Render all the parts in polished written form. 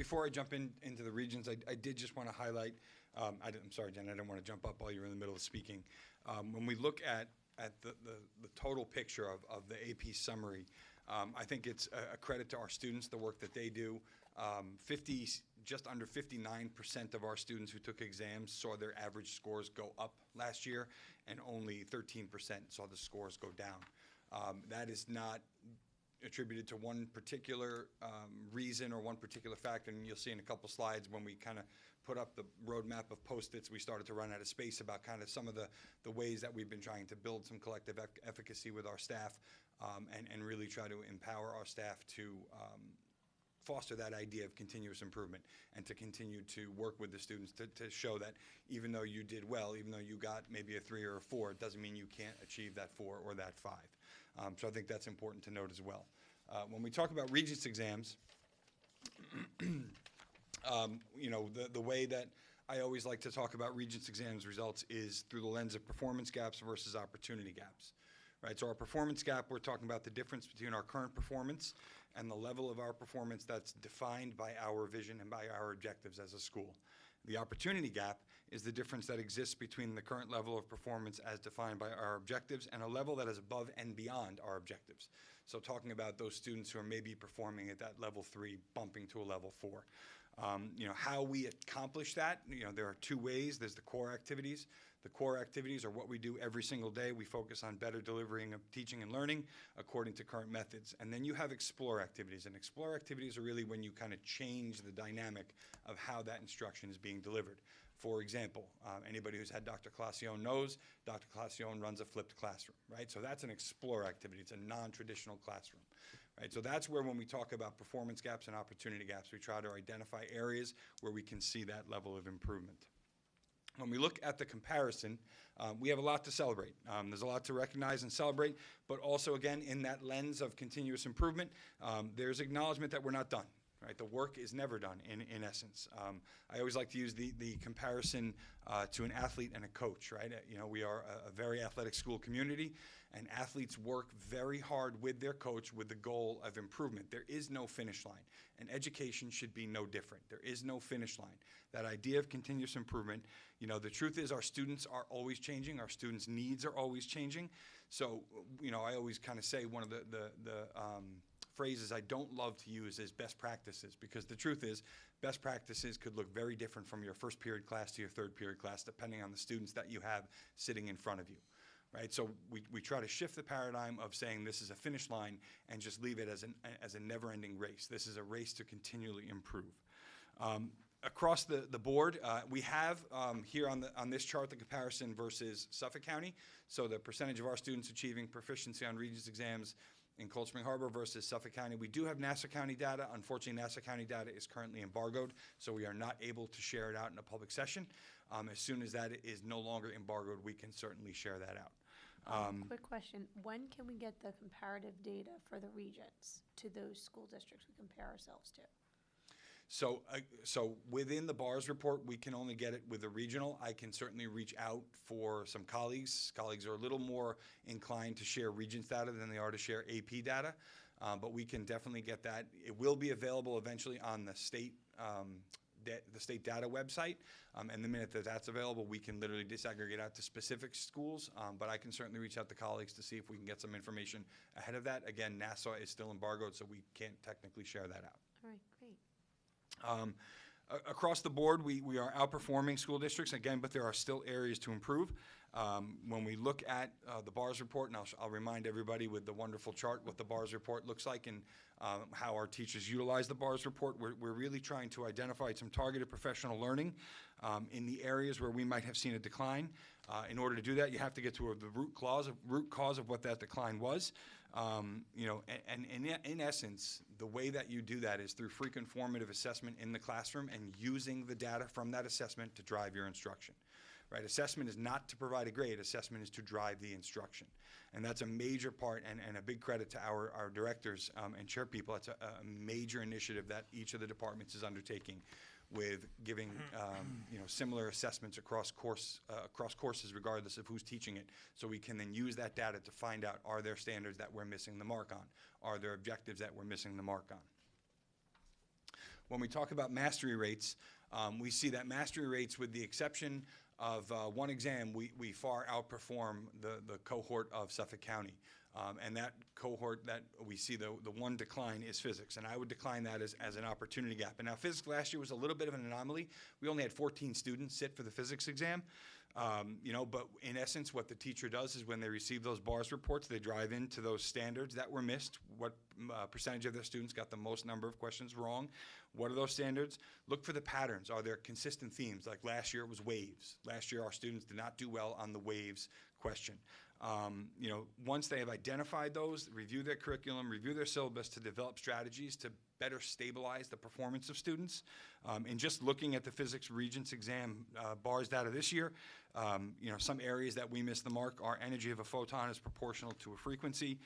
Before I jump into the regions, I did just want to highlight, I'm sorry, Jen, I didn't want to jump up while you were in the middle of speaking. When we look at the total picture of the AP summary, I think it's a credit to our students, the work that they do. Just under 59% of our students who took exams saw their average scores go up last year, and only 13% saw the scores go down. That is not attributed to one particular reason or one particular factor, and you'll see in a couple slides when we kind of put up the roadmap of Post-its, we started to run out of space about kind of some of the ways that we've been trying to build some collective efficacy with our staff, and really try to empower our staff to foster that idea of continuous improvement and to continue to work with the students to show that even though you did well, even though you got maybe a 3 or a 4, it doesn't mean you can't achieve that 4 or that 5. So I think that's important to note as well. When we talk about Regents exams, you know, the way that I always like to talk about Regents exams results is through the lens of performance gaps versus opportunity gaps. Right, so our performance gap, we're talking about the difference between our current performance and the level of our performance that's defined by our vision and by our objectives as a school. The opportunity gap is the difference that exists between the current level of performance as defined by our objectives and a level that is above and beyond our objectives. So talking about those students who are maybe performing at that level 3, bumping to a level 4. You know, how we accomplish that, you know, there are 2 ways. There's the core activities. The core activities are what we do every single day. We focus on better delivering of teaching and learning according to current methods. And then you have explore activities. And explore activities are really when you kind of change the dynamic of how that instruction is being delivered. For example, anybody who's had Dr. Classione knows Dr. Classione runs a flipped classroom, right? So that's an explore activity. It's a non-traditional classroom, right? So that's where when we talk about performance gaps and opportunity gaps, we try to identify areas where we can see that level of improvement. When we look at the comparison, we have a lot to celebrate. There's a lot to recognize and celebrate, but also, again, in that lens of continuous improvement, there's acknowledgement that we're not done. Right, the work is never done in essence. I always like to use the comparison to an athlete and a coach, right? You know, we are a very athletic school community, and athletes work very hard with their coach with the goal of improvement. There is no finish line, and education should be no different. There is no finish line. That idea of continuous improvement, you know, the truth is our students are always changing. Our students' needs are always changing. So, you know, I always kind of say one of the phrases I don't love to use is best practices, because the truth is best practices could look very different from your first period class to your third period class depending on the students that you have sitting in front of you, right? So we try to shift the paradigm of saying this is a finish line and just leave it as a never-ending race. This is a race to continually improve. Across the board, we have here on this chart the comparison versus Suffolk County. So the percentage of our students achieving proficiency on Regents exams in Cold Spring Harbor versus Suffolk County. We do have Nassau County data. Unfortunately, Nassau County data is currently embargoed, so we are not able to share it out in a public session. As soon as that is no longer embargoed, we can certainly share that out. Quick question. When can we get the comparative data for the regions to those school districts we compare ourselves to? So within the BARS report, we can only get it with the regional. I can certainly reach out for some colleagues. Colleagues are a little more inclined to share Regents data than they are to share AP data, but we can definitely get that. It will be available eventually on the state data website, and the minute that that's available, we can literally disaggregate out to specific schools, but I can certainly reach out to colleagues to see if we can get some information ahead of that. Again, Nassau is still embargoed, so we can't technically share that out. All right, great. Across the board, we are outperforming school districts, again, but there are still areas to improve. When we look at the BARS report, and I'll remind everybody with the wonderful chart what the BARS report looks like and how our teachers utilize the BARS report, we're really trying to identify some targeted professional learning in the areas where we might have seen a decline. In order to do that, you have to get to the root cause of what that decline was. You know, and in essence, the way that you do that is through frequent formative assessment in the classroom and using the data from that assessment to drive your instruction. Right? Assessment is not to provide a grade. Assessment is to drive the instruction. And that's a major part and a big credit to our directors and chair people. It's a major initiative that each of the departments is undertaking with giving you know, similar assessments across courses regardless of who's teaching it, so we can then use that data to find out, are there standards that we're missing the mark on? Are there objectives that we're missing the mark on? when we talk about mastery rates, we see that mastery rates, with the exception of one exam, we far outperform the cohort of Suffolk County. And that cohort that we see, the one decline is physics, and I would decline that as an opportunity gap. And now physics last year was a little bit of an anomaly. We only had 14 students sit for the physics exam. But in essence, what the teacher does is when they receive those bars reports, they drive into those standards that were missed. What percentage of their students got the most number of questions wrong? What are those standards? Look for the patterns. Are there consistent themes? Like last year it was waves. Last year our students did not do well on the waves question. Once they have identified those, review their curriculum, review their syllabus to develop strategies to better stabilize the performance of students. And just looking at the physics Regents exam bars data this year, some areas that we missed the mark are energy of a photon is proportional to a frequency.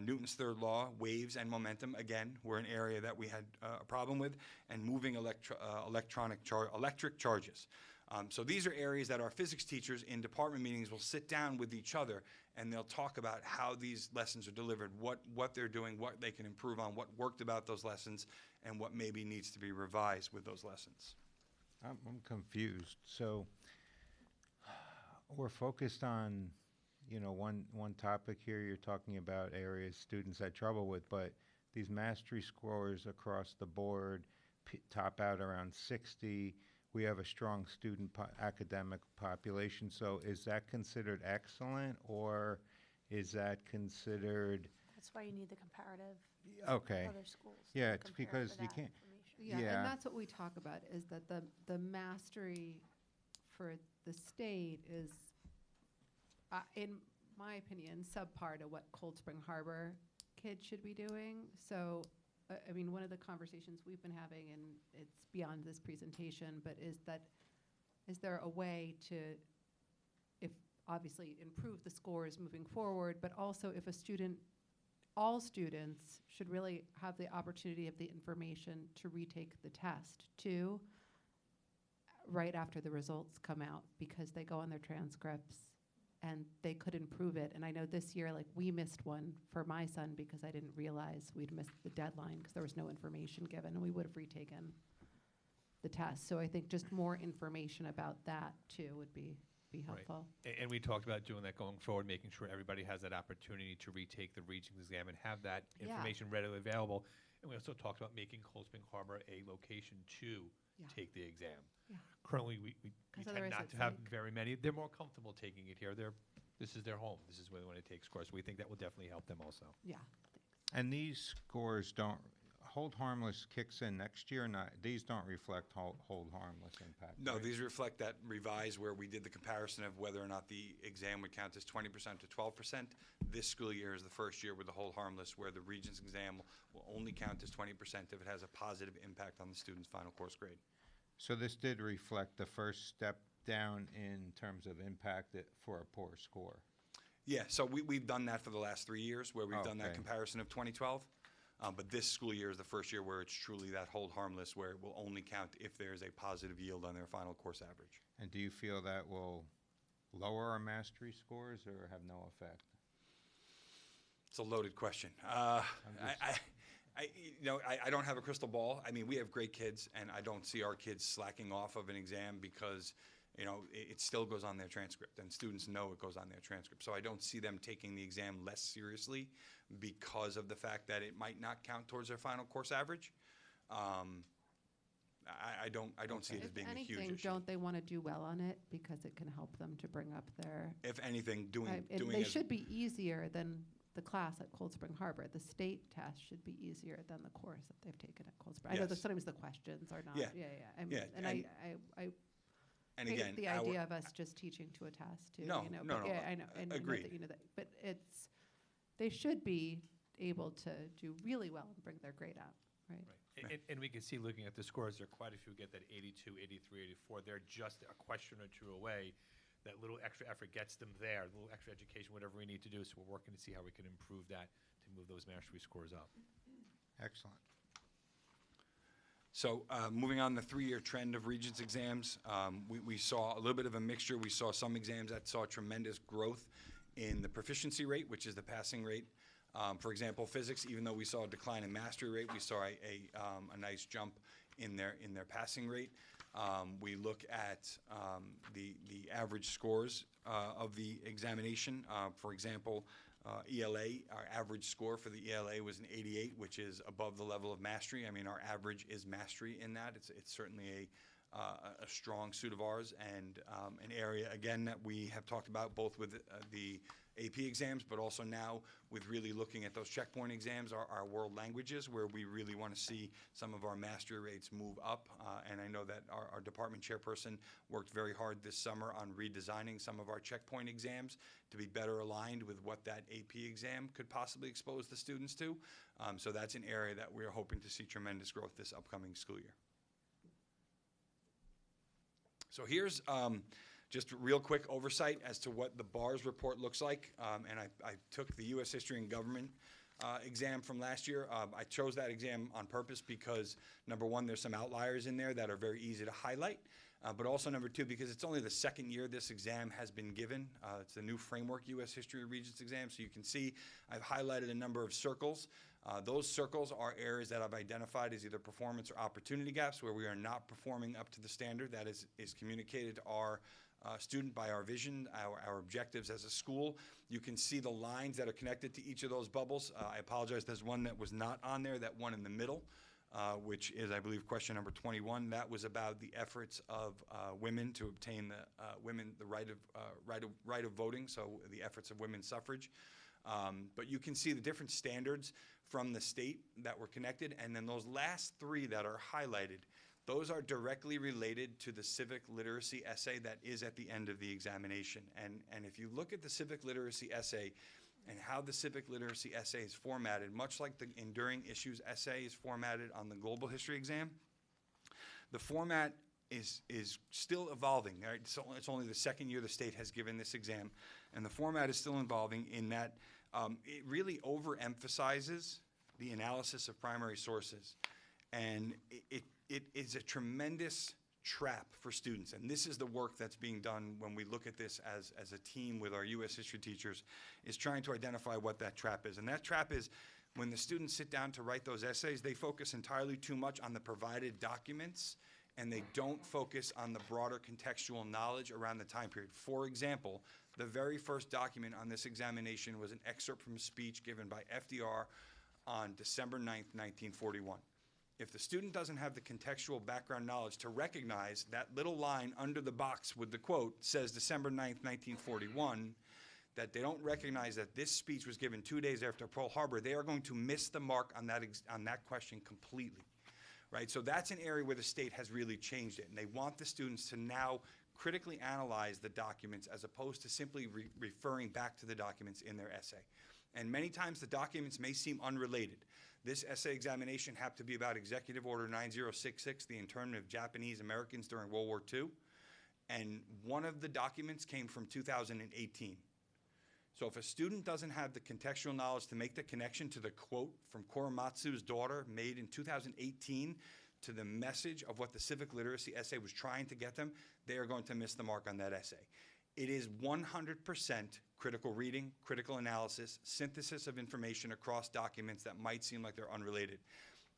Newton's third law, waves and momentum, again, were an area that we had a problem with, and moving electric charges. So these are areas that our physics teachers in department meetings will sit down with each other and they'll talk about how these lessons are delivered, what they're doing, what they can improve on, what worked about those lessons, and what maybe needs to be revised with those lessons. I'm confused. So we're focused on, one topic here. You're talking about areas students had trouble with, but these mastery scores across the board top out around 60. We have a strong student academic population. So is that considered excellent, or is that considered? That's why you need the comparative Okay. other schools. Yeah, to it's compare because for you that can't. information. Yeah, Yeah. and that's what we talk about, is that the mastery for the state is, in my opinion, subpar to what Cold Spring Harbor kids should be doing. So, one of the conversations we've been having, and it's beyond this presentation, but is there a way to, if obviously improve the scores moving forward, but also if all students should really have the opportunity of the information to retake the test too, right after the results come out, because they go on their transcripts and they could improve it. And I know this year, we missed one for my son because I didn't realize we'd missed the deadline because there was no information given, and we would have retaken the test. So I think just more information about that too would be helpful. And we talked about doing that going forward, making sure everybody has that opportunity to retake the Regents exam and have that Yeah. information readily available. And we also talked about making Cold Spring Harbor a location to Yeah. take the exam. Yeah. Currently, we 'Cause tend otherwise not it's to have like- very many. They're more comfortable taking it here. This is their home. This is where they want to take scores. So we think that will definitely help them also. Yeah. And these scores hold harmless kicks in next year, or not? These don't reflect hold harmless impact. No, right? these reflect that revise where we did the comparison of whether or not the exam would count as 20% to 12%. This school year is the first year with the hold harmless, where the Regents exam will only count as 20% if it has a positive impact on the student's final course grade. So this did reflect the first step down in terms of impact for a poor score. Yeah, so we've done that for the last 3 years, where we've done that Okay. comparison of 2012. But this school year is the first year where it's truly that hold harmless, where it will only count if there's a positive yield on their final course average. And do you feel that will lower our mastery scores or have no effect? It's a loaded question. I don't have a crystal ball. I mean, we have great kids, and I don't see our kids slacking off of an exam because, it still goes on their transcript, and students know it goes on their transcript. So I don't see them taking the exam less seriously because of the fact that it might not count towards their final course average. I don't see it as If being a huge anything, issue. don't they want to do well on it because it can help them to bring up their? If anything, doing They as should be easier than the class at Cold Spring Harbor. The state test should be easier than the course that they've taken at Cold Spring. I know that Yes. sometimes the questions are not. Yeah. Yeah, And I and hate again, the idea of us just teaching to a test too. No, but no, yeah, I know. And I know agreed. that you know that, but they should be able to do really well and bring their grade up, right? And we can see, looking at the scores, there are quite a few who get that 82, 83, 84. They're just a question or two away. That little extra effort gets them there, a little extra education, whatever we need to do. So we're working to see how we can improve that to move those mastery scores up. Excellent. So moving on, the 3-year trend of Regents exams, we saw a little bit of a mixture. We saw some exams that saw tremendous growth in the proficiency rate, which is the passing rate. For example, physics, even though we saw a decline in mastery rate, we saw a nice jump in their passing rate. We look at the average scores of the examination. For example, ELA, our average score for the ELA was an 88, which is above the level of mastery. I mean, our average is mastery in that. It's certainly a strong suit of ours, and an area, again, that we have talked about both with the AP exams, but also now with really looking at those checkpoint exams, our world languages, where we really want to see some of our mastery rates move up. And I know that our department chairperson worked very hard this summer on redesigning some of our checkpoint exams to be better aligned with what that AP exam could possibly expose the students to. So that's an area that we're hoping to see tremendous growth this upcoming school year. So here's just a real quick oversight as to what the BARS report looks like. And I took the U.S. History and Government exam from last year. I chose that exam on purpose because, number one, there's some outliers in there that are very easy to highlight. But also, number two, because it's only the second year this exam has been given. It's the new framework U.S. History of Regents exam. So you can see I've highlighted a number of circles. Those circles are areas that I've identified as either performance or opportunity gaps where we are not performing up to the standard that is communicated to our student by our vision, our objectives as a school. You can see the lines that are connected to each of those bubbles. I apologize, there's one that was not on there, that one in the middle, which is, I believe, question number 21. That was about the efforts of women to obtain the right of voting, so the efforts of women's suffrage. But you can see the different standards from the state that were connected, and then those last three that are highlighted, those are directly related to the civic literacy essay that is at the end of the examination. And if you look at the civic literacy essay and how the civic literacy essay is formatted, much like the enduring issues essay is formatted on the global history exam, the format is still evolving. Right? It's only the second year the state has given this exam, and the format is still evolving in that it really overemphasizes the analysis of primary sources. And it is a tremendous trap for students. And this is the work that's being done when we look at this as a team with our U.S. history teachers, is trying to identify what that trap is. And that trap is when the students sit down to write those essays, they focus entirely too much on the provided documents, and they don't focus on the broader contextual knowledge around the time period. For example, the very first document on this examination was an excerpt from a speech given by FDR on December 9th, 1941. If the student doesn't have the contextual background knowledge to recognize that little line under the box with the quote says December 9th, 1941, that they don't recognize that this speech was given 2 days after Pearl Harbor, they are going to miss the mark on that question completely. Right? So that's an area where the state has really changed it, and they want the students to now critically analyze the documents as opposed to simply referring back to the documents in their essay. And many times the documents may seem unrelated. This essay examination happened to be about Executive Order 9066, the internment of Japanese Americans during World War II, and one of the documents came from 2018. So if a student doesn't have the contextual knowledge to make the connection to the quote from Korematsu's daughter made in 2018 to the message of what the civic literacy essay was trying to get them, they are going to miss the mark on that essay. It is 100% critical reading, critical analysis, synthesis of information across documents that might seem like they're unrelated.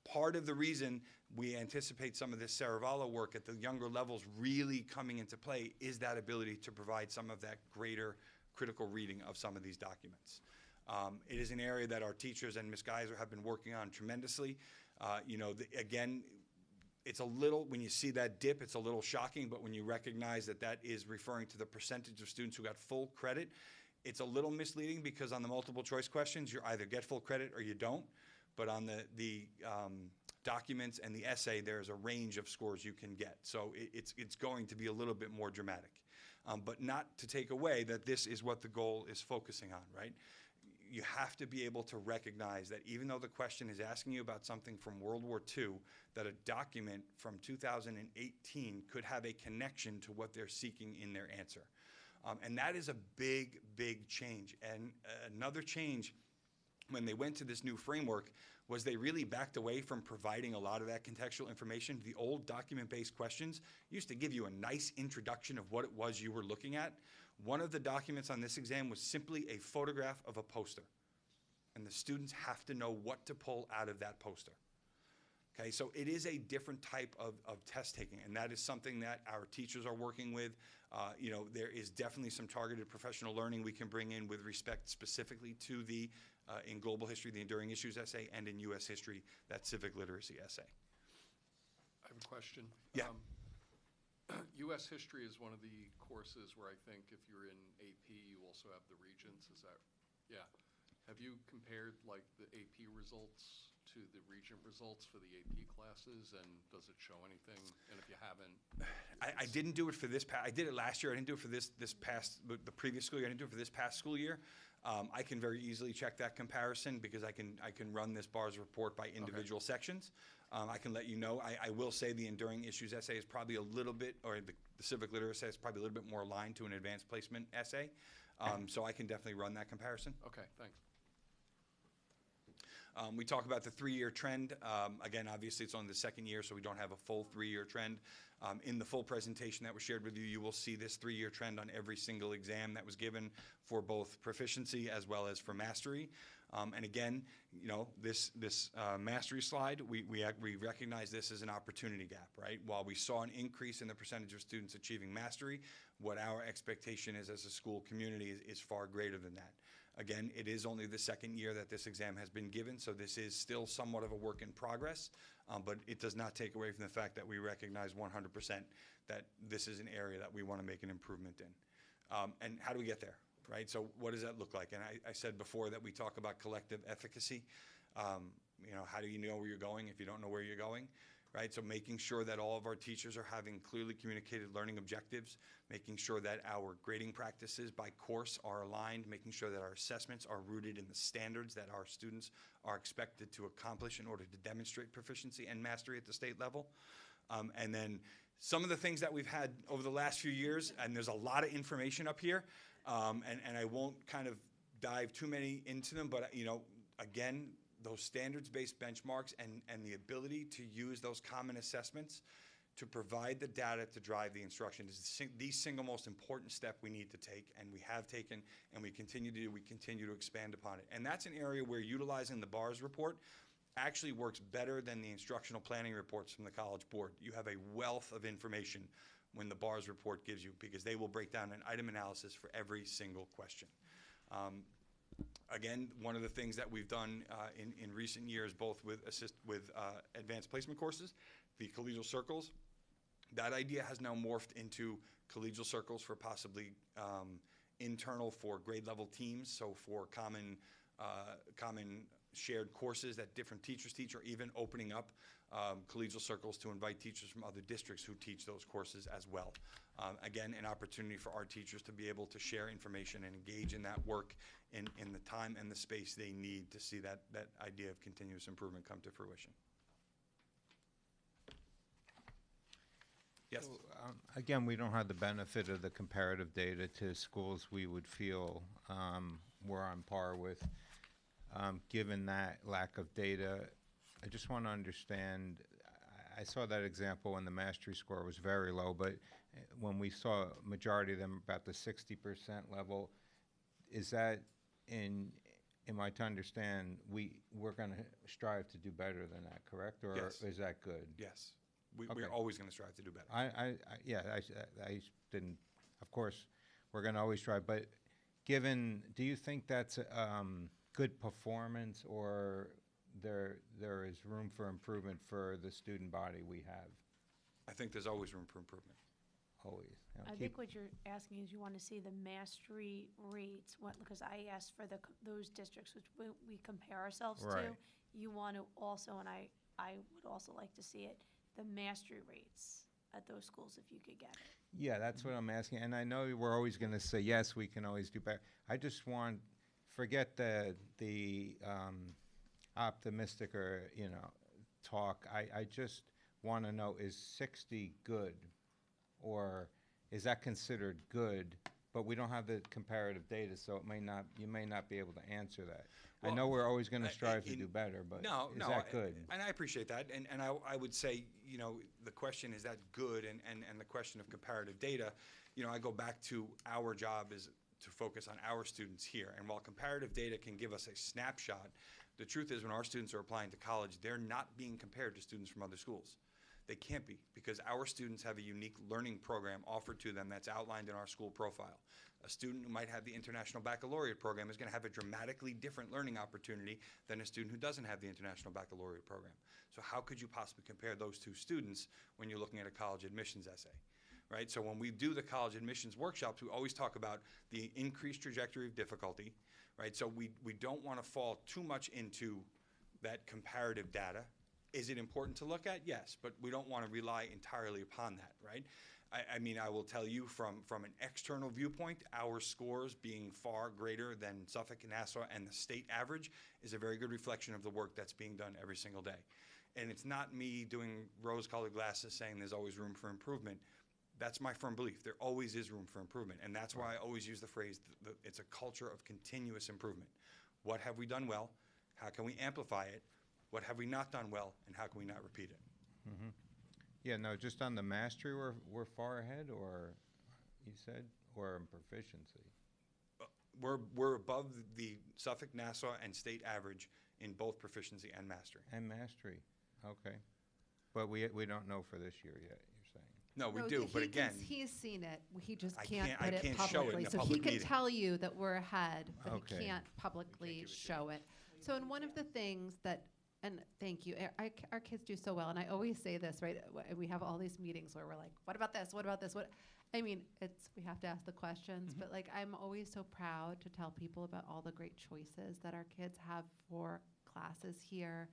Part of the reason we anticipate some of this Saravallo work at the younger levels really coming into play is that ability to provide some of that greater critical reading of some of these documents. It is an area that our teachers and Ms. Geiser have been working on tremendously. Again, it's a little, when you see that dip, it's a little shocking, but when you recognize that that is referring to the percentage of students who got full credit, it's a little misleading because on the multiple choice questions, you either get full credit or you don't. But on the documents and the essay, there's a range of scores you can get. So it's going to be a little bit more dramatic. But not to take away that this is what the goal is focusing on, right? You have to be able to recognize that even though the question is asking you about something from World War II, that a document from 2018 could have a connection to what they're seeking in their answer. And that is a big, big change. And another change when they went to this new framework was they really backed away from providing a lot of that contextual information. The old document-based questions used to give you a nice introduction of what it was you were looking at. One of the documents on this exam was simply a photograph of a poster. And the students have to know what to pull out of that poster. Okay, so it is a different type of test taking, and that is something that our teachers are working with. You know, there is definitely some targeted professional learning we can bring in with respect specifically to the, in global history, the enduring issues essay, and in U.S. history, that civic literacy essay. I have a question. Yeah. U.S. history is one of the courses where I think if you're in AP, you also have the regents, is that, yeah. Have you compared like the AP results to the regent results for the AP classes, and does it show anything? And if you haven't? I didn't do it for this I did it last year. I didn't do it for this past, the previous school year. I didn't do it for this past school year. I can very easily check that comparison because I can run this BARS report by individual sections. I can let you know. I will say the enduring issues essay is probably a little bit, or the civic literacy essay is probably a little bit more aligned to an advanced placement essay. So I can definitely run that comparison. Okay, thanks. We talk about the 3-year trend. Again, obviously, it's only the second year, so we don't have a full 3-year trend. In the full presentation that was shared with you, you will see this 3-year trend on every single exam that was given for both proficiency as well as for mastery. And again, you know, this mastery slide, we recognize this as an opportunity gap, right? While we saw an increase in the percentage of students achieving mastery, what our expectation is as a school community is far greater than that. Again, it is only the second year that this exam has been given, so this is still somewhat of a work in progress, but it does not take away from the fact that we recognize 100% that this is an area that we want to make an improvement in. And how do we get there, right? So what does that look like? And I said before that we talk about collective efficacy. You know, how do you know where you're going if you don't know where you're going? Right, so making sure that all of our teachers are having clearly communicated learning objectives, making sure that our grading practices by course are aligned, making sure that our assessments are rooted in the standards that our students are expected to accomplish in order to demonstrate proficiency and mastery at the state level. And then some of the things that we've had over the last few years, and there's a lot of information up here, and I won't kind of dive too many into them, but you know, again, those standards-based benchmarks and the ability to use those common assessments to provide the data to drive the instruction is the single most important step we need to take, and we have taken, and we continue to do. We continue to expand upon it. And that's an area where utilizing the BARS report actually works better than the instructional planning reports from the College Board. You have a wealth of information when the BARS report gives you, because they will break down an item analysis for every single question. Again, one of the things that we've done in recent years, both with advanced placement courses, the collegial circles, that idea has now morphed into collegial circles for possibly internal for grade level teams, so for common shared courses that different teachers teach, or even opening up collegial circles to invite teachers from other districts who teach those courses as well. Again, an opportunity for our teachers to be able to share information and engage in that work in the time and the space they need to see that idea of continuous improvement come to fruition. Yes? So, again, we don't have the benefit of the comparative data to schools we would feel we're on par with. Given that lack of data, I just want to understand, I saw that example when the mastery score was very low, but when we saw a majority of them about the 60% level, is that am I to understand we're going to strive to do better than that, correct? Or Yes. is that good? Yes. Okay. We're always going to strive to do better. I didn't, of course, we're going to always try, but do you think that's good performance, or there is room for improvement for the student body we have? I think there's always room for improvement. Always. You know, I keep- think what you're asking is you want to see the mastery rates, because I asked for those districts which we compare ourselves to. Right. You want to also, and I would also like to see it, the mastery rates at those schools if you could get it. Yeah, that's what I'm asking, and I know we're always going to say, yes, we can always do better. I just forget the optimistic or, talk. I just want to know, is 60 good? Or is that considered good, but we don't have the comparative data, so you may not be able to answer that. I Well, know we're always going to strive to do better, but is that good? And I appreciate that, and I would say, the question is that good, and the question of comparative data, I go back to our job is to focus on our students here. And while comparative data can give us a snapshot, the truth is when our students are applying to college, they're not being compared to students from other schools. They can't be, because our students have a unique learning program offered to them that's outlined in our school profile. A student who might have the International Baccalaureate program is going to have a dramatically different learning opportunity than a student who doesn't have the International Baccalaureate program. So how could you possibly compare those two students when you're looking at a college admissions essay? Right? So when we do the college admissions workshops, we always talk about the increased trajectory of difficulty, right? So we don't want to fall too much into that comparative data. Is it important to look at? Yes, but we don't want to rely entirely upon that, right? I mean, I will tell you from an external viewpoint, our scores being far greater than Suffolk and Nassau and the state average is a very good reflection of the work that's being done every single day. And it's not me doing rose-colored glasses saying there's always room for improvement. That's my firm belief. There always is room for improvement. And that's why I always use the phrase, it's a culture of continuous improvement. What have we done well? How can we amplify it? What have we not done well? And how can we not repeat it? Mm-hmm. Yeah, no, just on the mastery, we're far ahead, or you said, or in proficiency? We're above the Suffolk, Nassau, and state average in both proficiency and mastery. And mastery, okay. But we don't know for this year yet, you're saying? No, we No, do, but he can- again, He's seen it, he just I can't can't- put I it can't show it publicly. in a So he public can meeting. tell you that we're ahead, but Okay. he can't publicly show it. So in one of the things that, and thank you, our kids do so well, and I always say this, right? We have all these meetings where we're like, what about this, what about this, what? I mean, we have to ask the questions, but like, I'm always so proud to tell people about all the great choices that our kids have for classes here,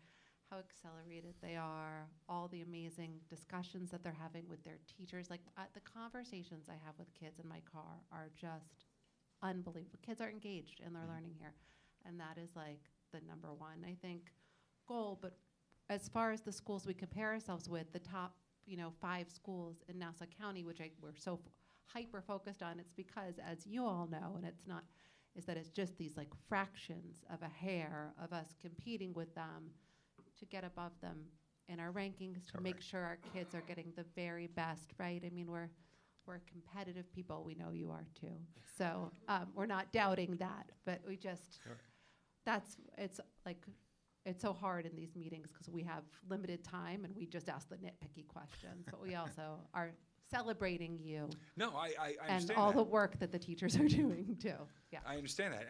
how accelerated they are, all the amazing discussions that they're having with their teachers. Like, the conversations I have with kids in my car are just unbelievable. Kids are engaged in their learning here, and that is like the number one, I think, goal. But as far as the schools we compare ourselves with, the top 5 schools in Nassau County, which we're so hyper focused on, it's because, as you all know, and it's not, is that it's just these like fractions of a hair of us competing with them to get above them in our rankings, to make Correct. sure our kids are getting the very best, right? I mean, we're competitive people. We know you are too. So we're not doubting that, but we just, it's so hard in these meetings because we have limited time and we just ask the nitpicky questions, but we also are celebrating you no, I and understand all that. the work that the teachers are doing too. Yeah. I understand that,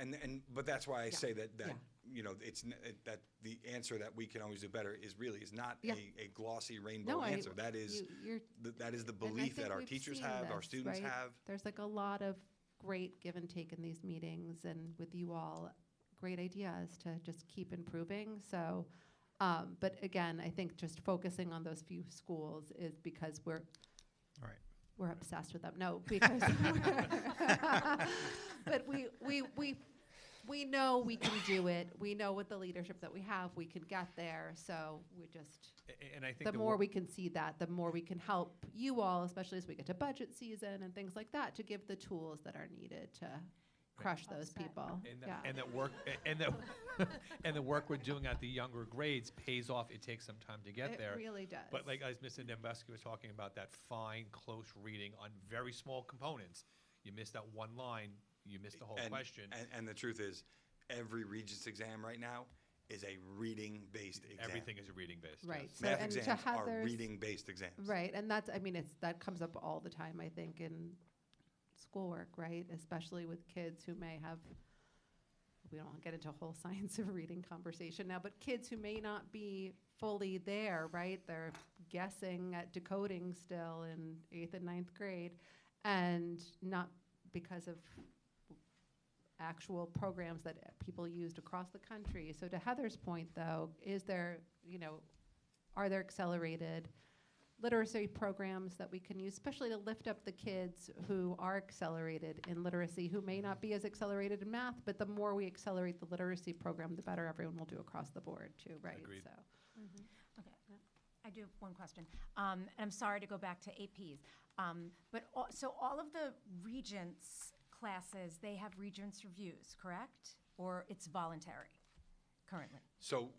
but that's why I say that Yeah. that the answer that we can always do better is not Yeah. a glossy rainbow answer. That is that is the and I belief think that our we've teachers seen have, our this, students right? have. There's like a lot of great give and take in these meetings, and with you all, great ideas to just keep improving. So, but again, I think just focusing on those few schools is because Right. we're obsessed with them. No, because but we know we can do it. We know with the leadership that we have, we can get there. So we just, And I think the more we can see that, the more we can help you all, especially as we get to budget season and things like that, to give the tools that are needed to crush those Offset. people. Yeah. And the work we're doing at the younger grades pays off. It takes some time to get there. It really does. But like as Mr. Nembeski was talking about, that fine, close reading on very small components. You miss that one line, you miss the whole question. And the truth is, every Regents exam right now is a reading-based exam. Everything is reading-based. Right. yes. So, Math and to exams are Heather's- reading-based exams. Right, and that's, I mean, that comes up all the time, I think, in schoolwork, right? Especially with kids who may have, we don't get into a whole science of reading conversation now, but kids who may not be fully there, right? They're guessing at decoding still in 8th and 9th grade, and not because of actual programs that people used across the country. So to Heather's point, though, are there accelerated literacy programs that we can use, especially to lift up the kids who are accelerated in literacy, who may not be as accelerated in math, but the more we accelerate the literacy program, the better everyone will do across the board too, right? Agreed. So, Okay, I do have one question. And I'm sorry to go back to APs. But so all of the Regents classes, they have Regents reviews, correct? Or it's voluntary currently? So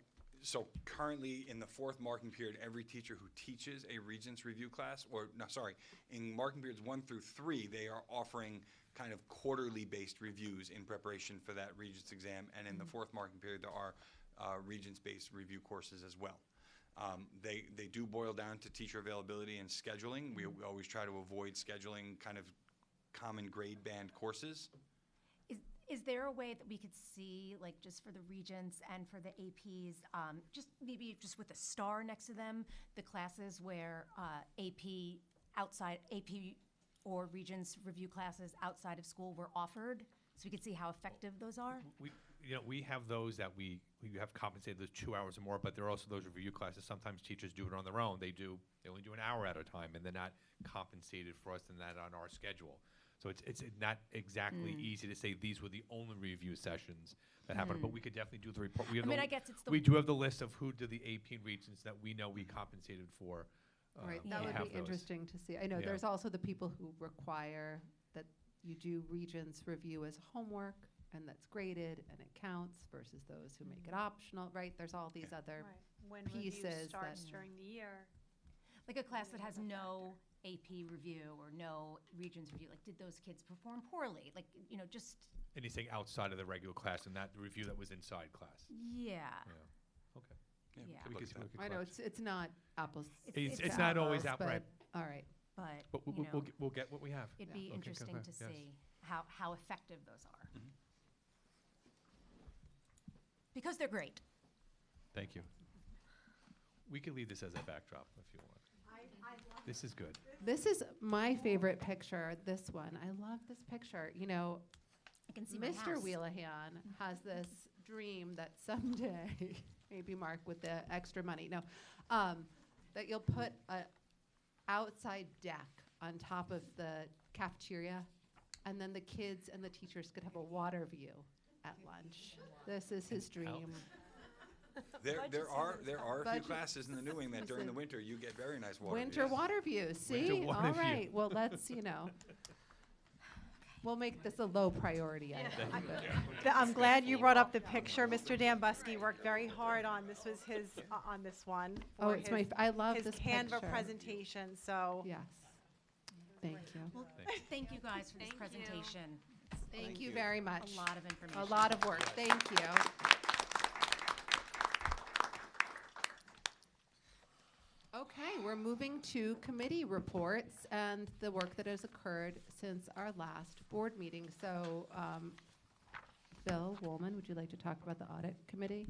So currently, in the fourth marking period, every teacher who teaches a Regents review class, or, no, sorry, in marking periods 1 through 3, they are offering kind of quarterly-based reviews in preparation for that Regents exam. And in the fourth marking period, there are Regents-based review courses as well. They do boil down to teacher availability and scheduling. We always try to avoid scheduling kind of common grade band courses. Is there a way that we could see, like, just for the Regents and for the APs, just maybe just with a star next to them, the classes where AP or Regents review classes outside of school were offered, so we could see how effective those are? We have those that we have compensated those 2 hours or more, but there are also those review classes. Sometimes teachers do it on their own. They only do an hour at a time, and they're not compensated for us and that on our schedule. So it's not exactly easy to say these were the only review sessions that happened, but we could definitely do the report. I guess it's the. We do have the list of who did the AP and Regents that we know we compensated for. Right, We that would have be those. interesting to see. I know Yeah. there's also the people who require that you do Regents review as homework, and that's graded, and it counts, versus those who make it optional, right? There's all these other, Right. When review pieces starts that- during the year. Like a class that Yeah, has that's a no AP review or no Regents review, like, did those kids perform poorly? Like, just, Anything outside of the regular class and that review that was inside class. yeah. Okay. Yeah. So we look could at see that. what we could I know, collect. it's not apples. It's not always apples, out, right. but, all right. But, But we'll get what we have. it'd be Okay, interesting to yes. see how effective those are. Because they're great. Thank you. We could leave this as a backdrop if you want. This is good. This is my favorite picture, this one. I love this picture. I can see my Mr. house. Wheelahan has this dream that someday, maybe Mark with the extra money, no, that you'll put a outside deck on top of the cafeteria, and then the kids and the teachers could have a water view at lunch. This is his dream. There are a few Budget. classes in the New Wing that during the Listen. winter, you get very nice water Winter views. water views, see? water All view. right, well, let's, we'll make this a low priority item. but- I'm glad you brought up the picture. Mr. Dambuski worked very hard on, this was his, on this one. Oh, for it's his- I love this His picture. Canva presentation, so. Yes. Thank you. Well, thank you guys for this Thank you. presentation. Thank you very much. A lot of information. A lot of work. Thank you. Okay, we're moving to committee reports and the work that has occurred since our last board meeting. So, Bill Woolman, would you like to talk about the audit committee?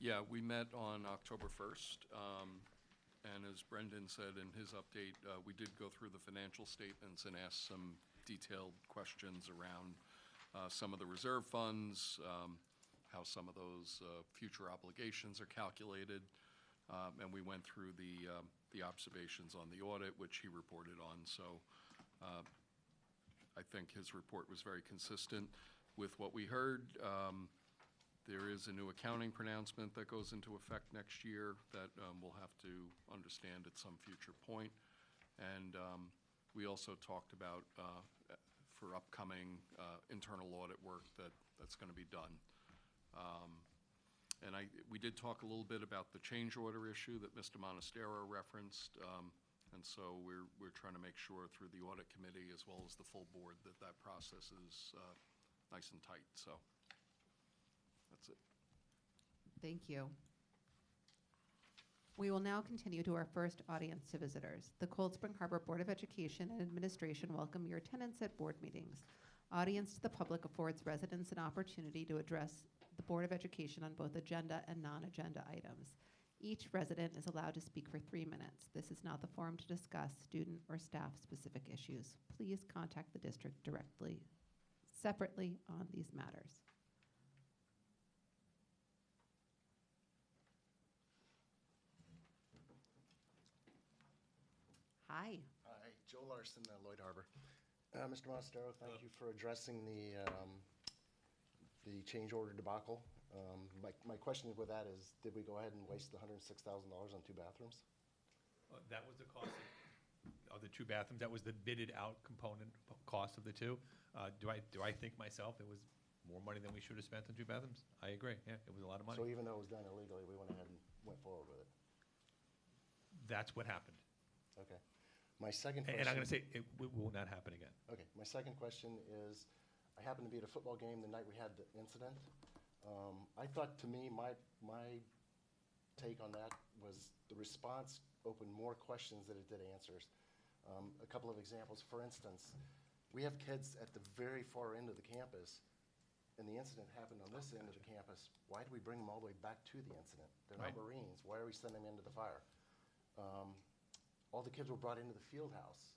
Yeah, we met on October 1st, and as Brendan said in his update, we did go through the financial statements and asked some detailed questions around some of the reserve funds, how some of those future obligations are calculated, and we went through the observations on the audit, which he reported on. So I think his report was very consistent with what we heard. There is a new accounting pronouncement that goes into effect next year that we'll have to understand at some future point. And we also talked about for upcoming internal audit work that's going to be done. And we did talk a little bit about the change order issue that Mr. Monastero referenced. And so we're trying to make sure through the audit committee as well as the full board that process is nice and tight. So that's it. Thank you. We will now continue to our first audience to visitors. The Cold Spring Harbor Board of Education and Administration welcome your attendance at board meetings. Audience to the public affords residents an opportunity to address the Board of Education on both agenda and non-agenda items. Each resident is allowed to speak for 3 minutes. This is not the forum to discuss student or staff-specific issues. Please contact the district directly, separately on these matters. Hi. Hi, Joe Larson, Lloyd Harbor. Mr. Monastero, thank you for addressing the change order debacle. My question with that is, did we go ahead and waste the $106,000 on 2 bathrooms? That was the cost of the 2 bathrooms. That was the bidded out component cost of the 2. Do I think myself it was more money than we should have spent on 2 bathrooms. I agree, yeah, it was a lot of money. So even though it was done illegally, we went ahead and went forward with it? That's what happened. Okay. My second question. And I'm gonna say, it will not happen again. Okay, my second question is, I happened to be at a football game the night we had the incident. I thought, to me, my take on that was the response opened more questions than it did answers. A couple of examples, for instance, we have kids at the very far end of the campus, and the incident happened on this end of the campus. Why do we bring them all the way back to the incident? They're not Right. Marines. Why are we sending them into the fire? All the kids were brought into the field house,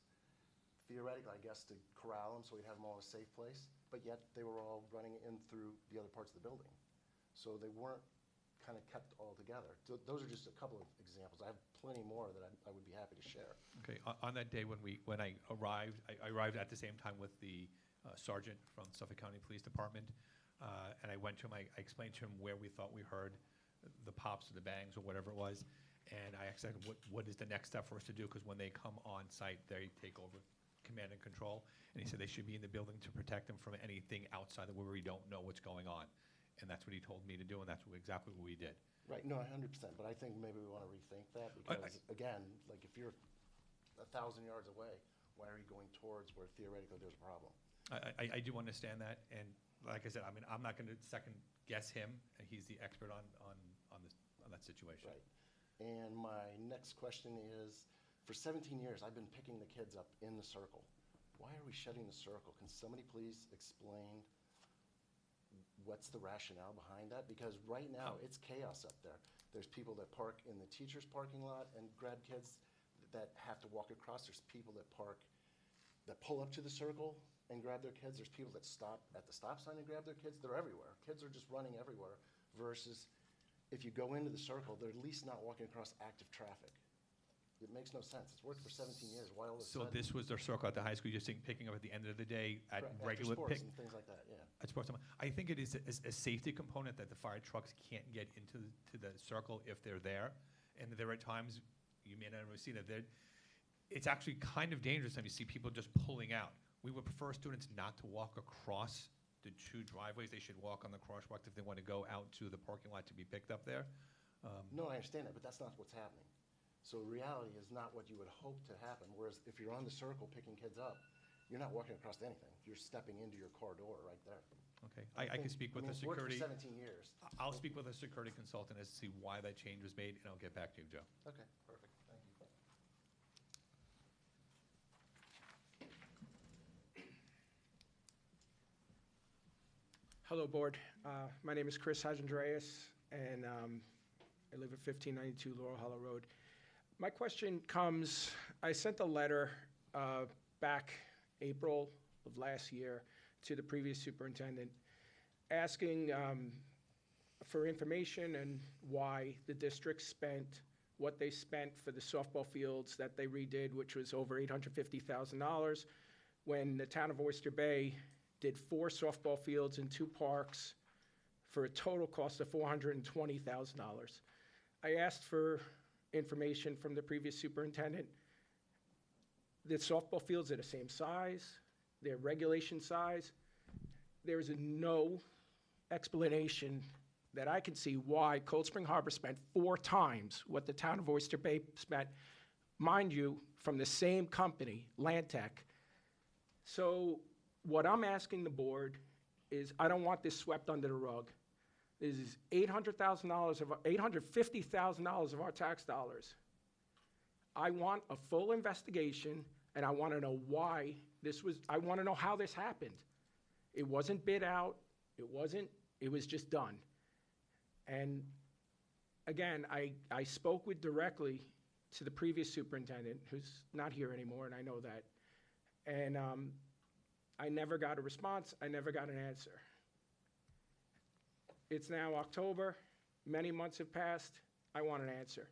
theoretically, I guess, to corral them so we'd have them all in a safe place, but yet they were all running in through the other parts of the building. So they weren't kind of kept all together. Those are just a couple of examples. I have plenty more that I would be happy to share. Okay, on that day when I arrived, I arrived at the same time with the sergeant from Suffolk County Police Department, and I went to him, I explained to him where we thought we heard the pops or the bangs or whatever it was, and I asked him, what is the next step for us to do? Because when they come on site, they take over command and control, and he said they should be in the building to protect them from anything outside of where we don't know what's going on. And that's what he told me to do, and that's exactly what we did. Right, no, 100%, but I think maybe we want to rethink that because, again, like if you're 1,000 yards away, why are you going towards where theoretically there's a problem? I do understand that, and like I said, I mean, I'm not going to second guess him. He's the expert on that situation. Right. And my next question is, for 17 years, I've been picking the kids up in the circle. Why are we shutting the circle? Can somebody please explain what's the rationale behind that? Because right now, it's chaos up there. There's people that park in the teacher's parking lot and grab kids that have to walk across. There's people that pull up to the circle and grab their kids. There's people that stop at the stop sign and grab their kids. They're everywhere. Kids are just running everywhere versus if you go into the circle, they're at least not walking across active traffic. It makes no sense. It's worked for 17 years. Why all of a So sudden? this was their circle at the high school, you're saying picking up at the end of the day at Correct, regular after pick? sports and things like that, yeah. At sports time. I think it is a safety component that the fire trucks can't get into the circle if they're there. And there are times, you may not have seen it, it's actually kind of dangerous when you see people just pulling out. We would prefer students not to walk across the 2 driveways. They should walk on the crosswalk if they want to go out to the parking lot to be picked up there. No, I understand that, but that's not what's happening. So reality is not what you would hope to happen, whereas if you're on the circle picking kids up, you're not walking across anything. You're stepping into your car door right there. Okay, I can speak with the security. It's worked for 17 years. I'll speak with a security consultant as to see why that change was made, and I'll get back to you, Joe. Okay, perfect, thank you. Hello, Board. My name is Chris Hajandreas, and I live at 1592 Laurel Hollow Road. My question comes, I sent a letter back April of last year to the previous superintendent asking for information and why the district spent what they spent for the softball fields that they redid, which was over $850,000, when the town of Oyster Bay did 4 softball fields and 2 parks for a total cost of $420,000. I asked for information from the previous superintendent. The softball fields are the same size, they're regulation size. There's no explanation that I can see why Cold Spring Harbor spent 4 times what the town of Oyster Bay spent, mind you, from the same company, Lantec. So what I'm asking the board is, I don't want this swept under the rug. This is $850,000 of our tax dollars. I want a full investigation, and I want to know why I want to know how this happened. It wasn't bid out, it was just done. And again, I spoke directly to the previous superintendent, who's not here anymore, and I know that. And I never got a response, I never got an answer. It's now October, many months have passed, I want an answer.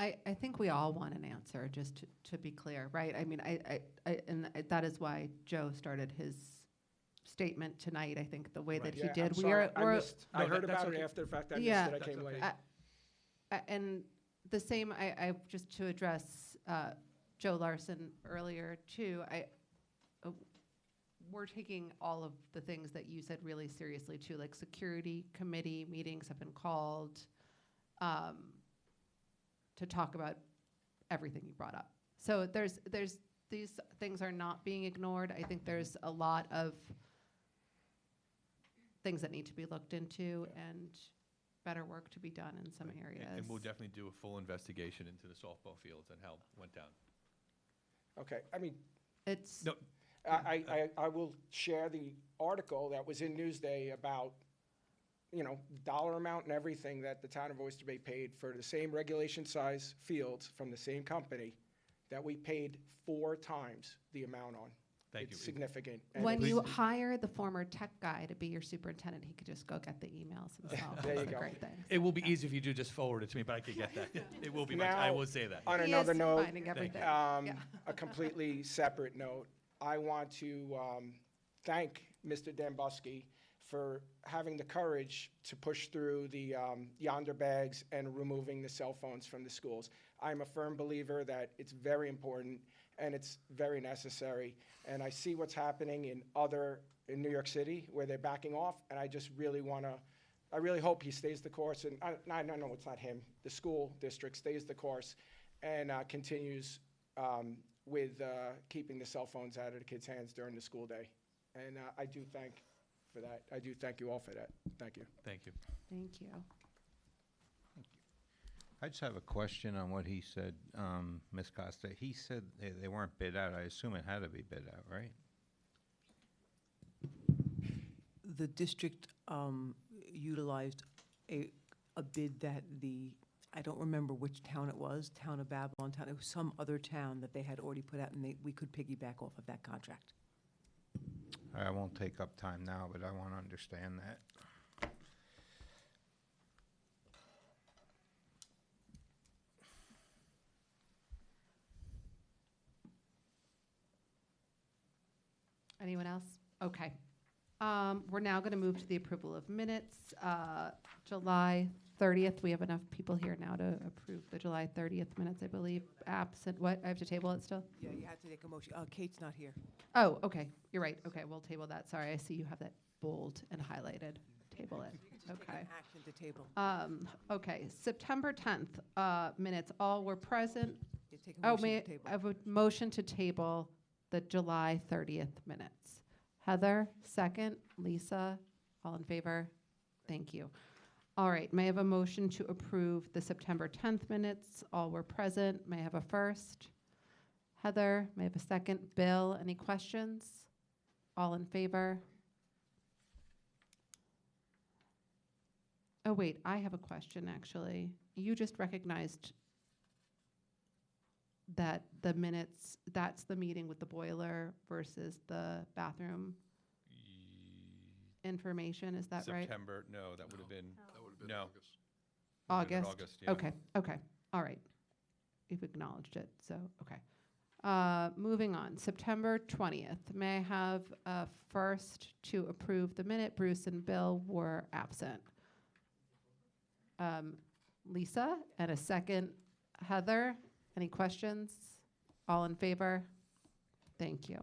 I think we all want an answer, just to be clear, right? I mean, that is why Joe started his statement tonight, I think, the way that he Yeah, did. I'm sorry, I heard about it after the fact, I missed Yeah. it, I came late. And the same, just to address Joe Larson earlier too, we're taking all of the things that you said really seriously too, like security committee meetings have been called to talk about everything you brought up. So there's these things are not being ignored. I think there's a lot of things that need to be looked into and better work to be done in some areas. And we'll definitely do a full investigation into the softball fields and how it went down. Okay, I mean, It's, No, I will share the article that was in Newsday about, dollar amount and everything that the town of Oyster Bay paid for the same regulation size fields from the same company that we paid 4 times the amount on. Thank you. It's significant. and when it's- you hire the former tech guy to be your superintendent, he could just go get the emails himself. There you That's a go. great thing. It will be easy if you do just forward it to me, but I could get that. It will be much, I Now, will say that. On He another is note, finding everything. Yeah. a completely separate note, I want to thank Mr. Dembusky for having the courage to push through the yonder bags and removing the cell phones from the schools. I'm a firm believer that it's very important and it's very necessary. And I see what's happening in New York City where they're backing off, and I just really I really hope he stays the course, and I know it's not him, the school district stays the course and continues with keeping the cell phones out of the kids' hands during the school day. And I do thank for that. I do thank you all for that. Thank you. Thank you. Thank you. I just have a question on what he said, Ms. Costa. He said they weren't bid out. I assume it had to be bid out, right? The district utilized a bid that I don't remember which town it was, town of Babylon, it was some other town that they had already put out, and we could piggyback off of that contract. I won't take up time now, but I want to understand that. Anyone else? Okay. We're now going to move to the approval of minutes. July 30th, we have enough people here now to approve the July 30th minutes, I believe. Absent, what? I have to table it still? Yeah, you have to take a motion. Kate's not here. Oh, okay. You're right. Okay, we'll table that. Sorry, I see you have that bold and highlighted. Table it. Just take Okay. an action to table. Okay, September 10th minutes, all were present. You take a Oh, motion may to table. I have a motion to table the July 30th minutes? Heather, second. Lisa, all in favor? Thank you. All right, may I have a motion to approve the September 10th minutes? All were present. May I have a first? Heather, may I have a second? Bill, any questions? All in favor? Oh, wait, I have a question, actually. You just recognized that the minutes, that's the meeting with the boiler versus the bathroom information, is that right? September, no, that would have been, That would have been No. August. would've been August? August, yeah. Okay, all right. You've acknowledged it, so, okay. Moving on, September 20th. May I have a first to approve the minute? Bruce and Bill were absent. Lisa, and a second, Heather. Any questions? All in favor? Thank you.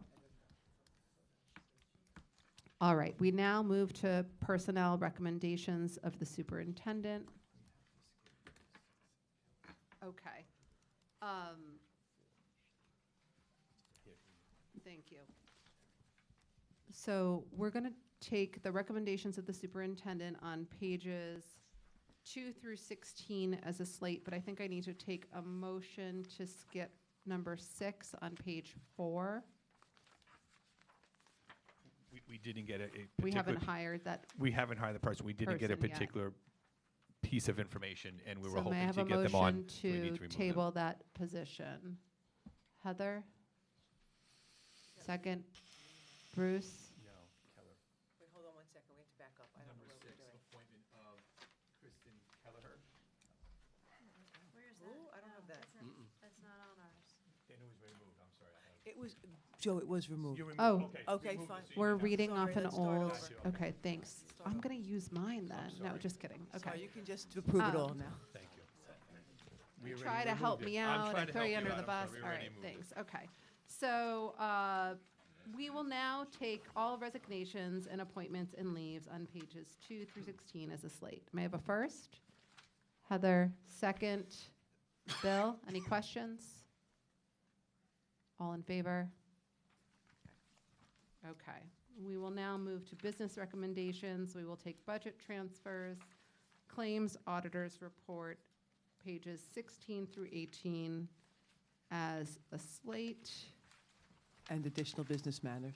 All right, we now move to personnel recommendations of the superintendent. Okay. Thank you. So we're going to take the recommendations of the superintendent on pages 2 through 16 as a slate, but I think I need to take a motion to skip number 6 on page 4. We didn't get a We haven't particular, hired that. we haven't hired the person. We didn't get a person yet. particular piece of information, and we were So may I hoping have to a get them on. motion We need to remove them. table that position? Heather? Second. Bruce? No, Keller. Wait, hold on 1 second. We have to back up. I don't know Number what we're 6, doing. appointment of Kristen Kelleher. Where's Ooh, I don't have that. That's not on ours. Then it was removed, I'm sorry. I have- It was, Joe, it was removed. You removed, Oh. Okay, remove it, fine. so you We're can have- reading Sorry, off an let's start old. over. Okay, thanks. Start I'm over. going to use mine then. No, sorry. just kidding. Sorry, Okay. you can just approve it all Um, now. Thank you. We already Try to help removed me it. I'm out trying and to throw help you under out. the I'm sorry, bus. we All already right, moved it. thanks. Okay. So We will now take all resignations and appointments and leaves on pages 2 through 16 as a slate. May I have a first? Heather, second. Bill, any questions? All in favor? Okay. We will now move to business recommendations. We will take budget transfers, claims auditors report, pages 16 through 18 as a slate. And additional business matters.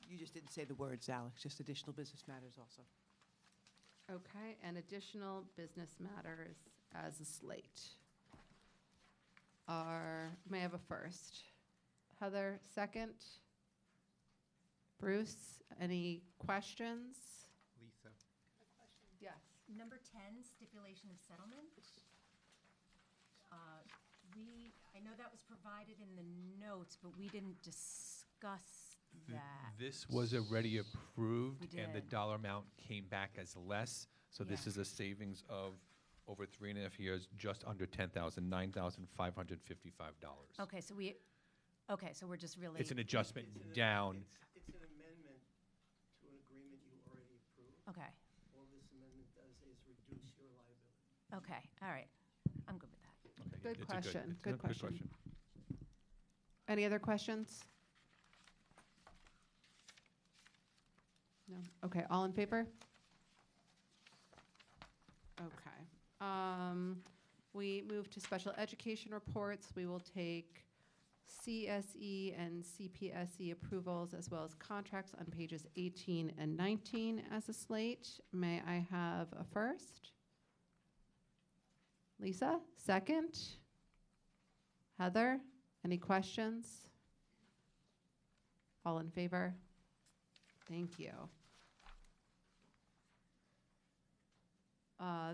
You just didn't say the words, Alex, just additional business matters also. Okay, and additional business matters as a slate. May I have a first? Heather, second. Bruce, any questions? Lisa. Yes. Number 10, stipulation of settlement. I know that was provided in the notes, but we didn't discuss that. This was already approved, We and the did. dollar amount came back as less. So this Yeah. is a savings of over 3.5 years, just under 10,000, $9,555. Okay, so we're just really. It's an adjustment down. It's an amendment to an agreement you already approved. Okay, All this amendment does is reduce your liability. okay, all right. I'm good with that. Okay, Good it's a question, it's a good question. Any other questions? No? Okay, all in favor? Okay. We move to special education reports. We will take CSE and CPSE approvals as well as contracts on pages 18 and 19 as a slate. May I have a first? Lisa, second? Heather, any questions? All in favor? Thank you.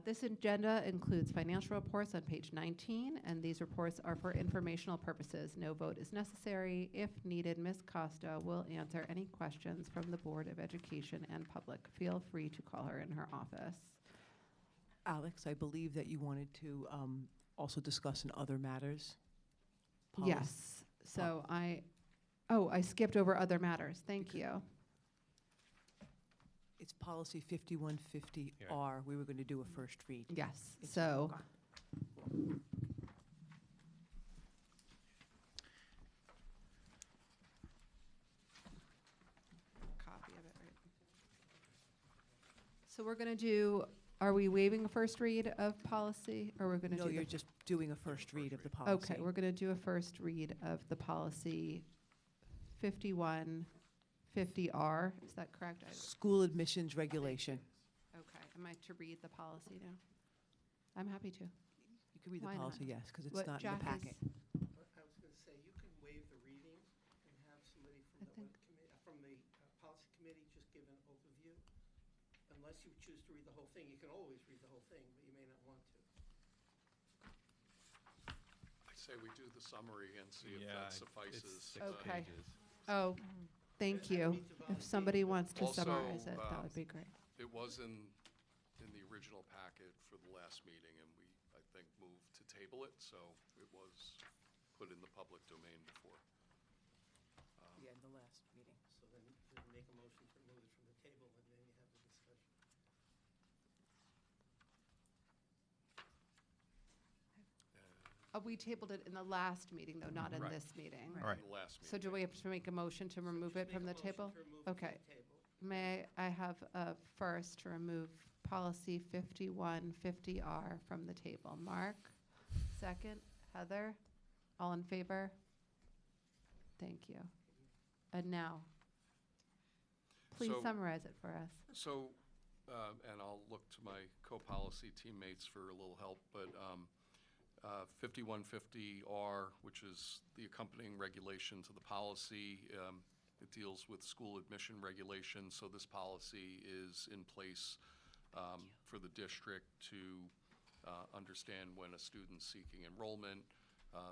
This agenda includes financial reports on page 19, and these reports are for informational purposes. No vote is necessary. If needed, Ms. Costa will answer any questions from the Board of Education and public. Feel free to call her in her office. Alex, I believe that you wanted to also discuss in other matters. Policy- Yes, so I skipped over other matters. Thank you. It's policy 5150R. We were going to do a first read. Yes, It's so gone. copy of it, right? So we're going to do, are we waiving a first read of policy, or we're going to do? No, the you're just doing a first read of the policy. Okay, we're going to do a first read of the policy 5150R. Is that correct? School admissions regulation. Okay, am I to read the policy now? I'm happy to. You can read the Why not? policy, yes, because it's What not in the Jack is- packet. I was going to say, you can waive the reading and have somebody I from think- from the policy committee just give an overview. Unless you choose to read the whole thing, you can always read the whole thing, but you may not want to. I say we do the summary and see if Yeah, that it's suffices. 6 Okay. pages. Oh, thank you. If somebody wants to Also, summarize it, that would be great. It was in the original packet for the last meeting, and we, I think, moved to table it, so it was put in the public domain before. Yeah, in the last meeting. So then make a motion to remove it from the table, and then you have the discussion. We tabled it in the last meeting, though, not in Right. this meeting. All right. In the last So meeting. do we have to make a motion to remove it Just from the make a motion table? to remove it from Okay. the table. May I have a first to remove policy 5150R from the table? Mark, second. Heather, all in favor? Thank you. And now, please So- summarize it for us. So, and I'll look to my co-policy teammates for a little help, but 5150R, which is the accompanying regulation to the policy, it deals with school admission regulations, so this policy is in place for the district to understand when a student's seeking enrollment,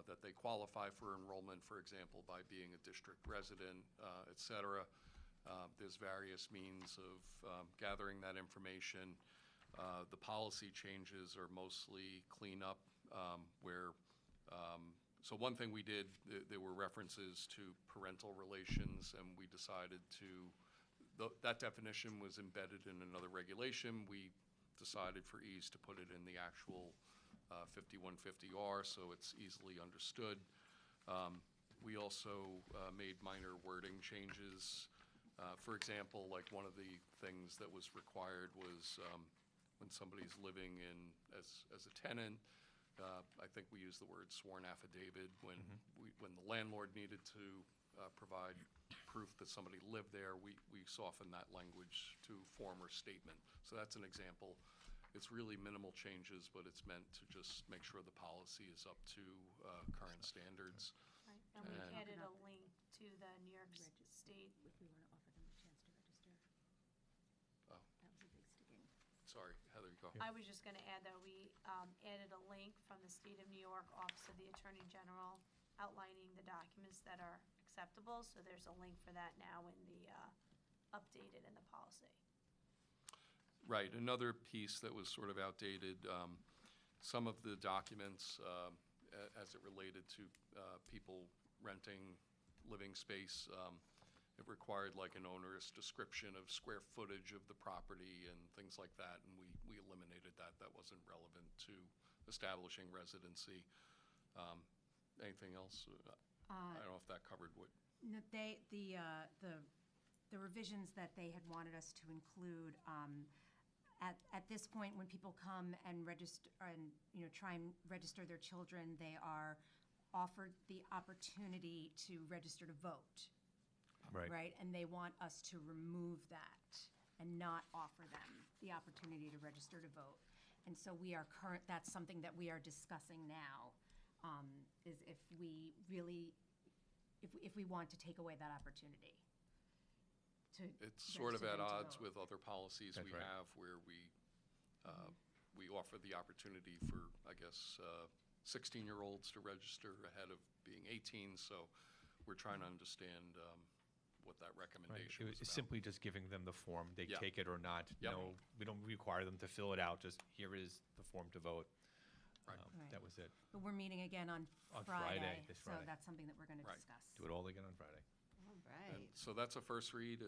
that they qualify for enrollment, for example, by being a district resident, et cetera. There's various means of gathering that information. The policy changes are mostly cleanup, where So one thing we did, there were references to parental relations, and we decided that definition was embedded in another regulation. We decided for ease to put it in the actual 5150R, so it's easily understood. We also made minor wording changes. For example, like one of the things that was required was when somebody's living in as a tenant, I think we used the word sworn affidavit when the landlord needed to provide proof that somebody lived there, we softened that language to former statement. So that's an example. It's really minimal changes, but it's meant to just make sure the policy is up to current standards. Right, and we And- added a link to the New York State. If we want to offer them a chance to register. Oh. That was a big sticking. Sorry, Heather, you go. I was just gonna add that we added a link from the State of New York Office of the Attorney General outlining the documents that are acceptable, so there's a link for that now in the, updated in the policy. Right, another piece that was sort of outdated, some of the documents, as it related to people renting living space, it required like an owner's description of square footage of the property and things like that, and we eliminated that. That wasn't relevant to establishing residency. Anything else? I don't know if that covered what. No, the revisions that they had wanted us to include, at this point, when people come and register, and, try and register their children, they are offered the opportunity to register to vote. Right? And they want us to remove that and not offer them the opportunity to register to vote. And so that's something that we are discussing now, is if we really, if we want to take away that opportunity. It's sort of at register them to odds vote. with other policies That's we right. have where we offer the opportunity for, I guess, 16-year-olds to register ahead of being 18, so we're trying to understand what that Right. recommendation was It's about. simply just giving them the form. They Yeah. take it or not. Yep. No, we don't require them to fill it out, just here is the form to vote. Right. Right. That was it. But we're meeting again on On Friday, Friday, this so Friday. that's something that we're going to Right. discuss. Do it all again on Friday. All And right. so that's a first read.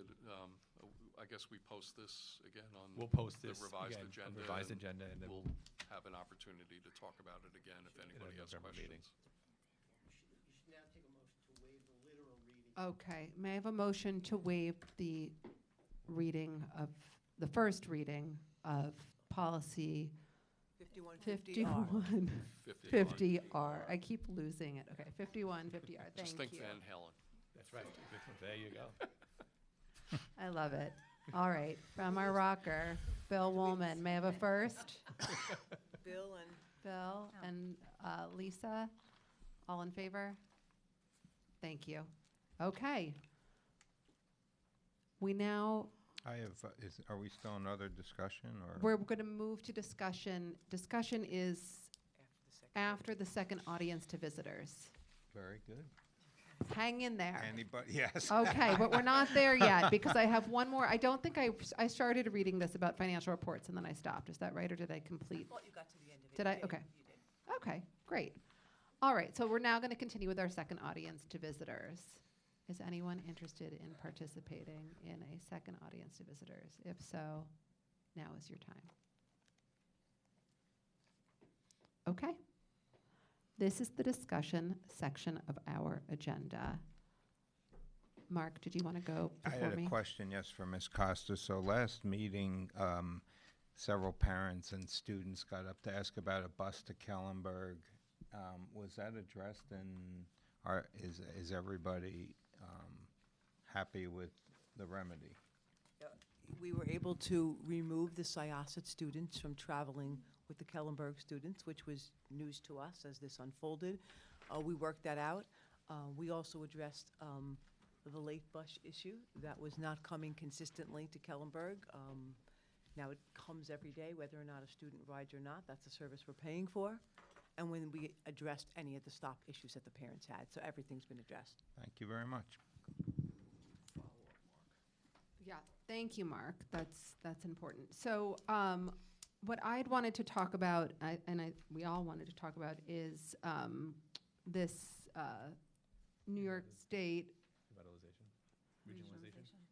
I guess we post this again on We'll post the this revised again, a agenda. revised agenda, and then we'll we'll have an opportunity to talk about it again if In a anybody has November meeting. questions. You should now take a motion to waive the literal reading. Okay, may I have a motion to waive the reading of, the first reading of policy 5150R. 5150R? I keep losing it. Okay, 5150R, thank you. Just think Van Halen. That's right. There you go. I love it. All right, from our rocker, Bill Woolman, may I have a first? Bill and Bill and Lisa, all in favor? Thank you. Okay. We now, I have, are we still in other discussion, or? we're going to move to discussion. Discussion is after the second audience to visitors. Very good. Hang in there. Anybody, yes. Okay, but we're not there yet, because I have one more. I don't think I started reading this about financial reports and then I stopped. Is that right, or did I complete? thought you got to the end of it. Did I? Okay. You did. Okay, great. All right, so we're now going to continue with our second audience to visitors. Is anyone interested in participating in a second audience to visitors? If so, now is your time. Okay. This is the discussion section of our agenda. Mark, did you want to go I before had me? a question, yes, for Ms. Costa. So last meeting, several parents and students got up to ask about a bus to Kellenberg. Was that addressed, and is everybody happy with the remedy? We were able to remove the Syosset students from traveling with the Kellenberg students, which was news to us as this unfolded. We worked that out. We also addressed the late bus issue that was not coming consistently to Kellenberg. Now it comes every day, whether or not a student rides or not. That's a service we're paying for. And when we addressed any of the stop issues that the parents had. So everything's been addressed. Thank you very much. Yeah, thank you, Mark. That's important. So what I'd wanted to talk about, we all wanted to talk about, is this New York State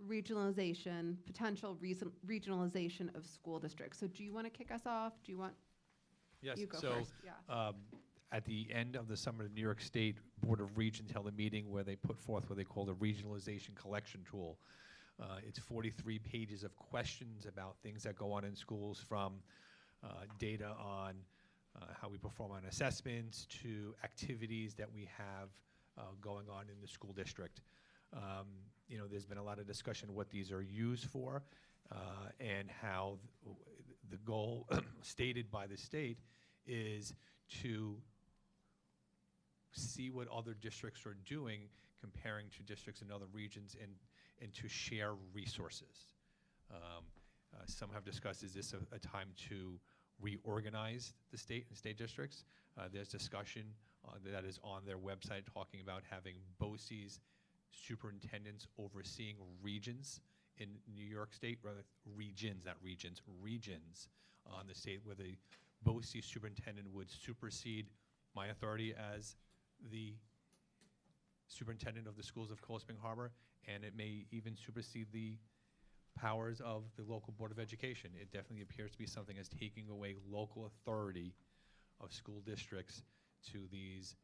regionalization, potential regionalization of school districts. So do you want to kick us off? Do you want, Yes, you go so, first? Yeah. at the end of the summer, the New York State Board of Regents held a meeting where they put forth what they call the regionalization collection tool. It's 43 pages of questions about things that go on in schools, from data on how we perform on assessments to activities that we have going on in the school district. You know, there's been a lot of discussion what these are used for, and how the goal stated by the state is to see what other districts are doing, comparing to districts in other regions, and to share resources. Some have discussed, is this a time to reorganize the state and state districts? There's discussion that is on their website talking about having BOCES superintendents overseeing regions in New York State, rather regions, not regions, regions on the state, where the BOCES superintendent would supersede my authority as the superintendent of the schools of Cold Spring Harbor, and it may even supersede the powers of the local Board of Education. It definitely appears to be something as taking away local authority of school districts to these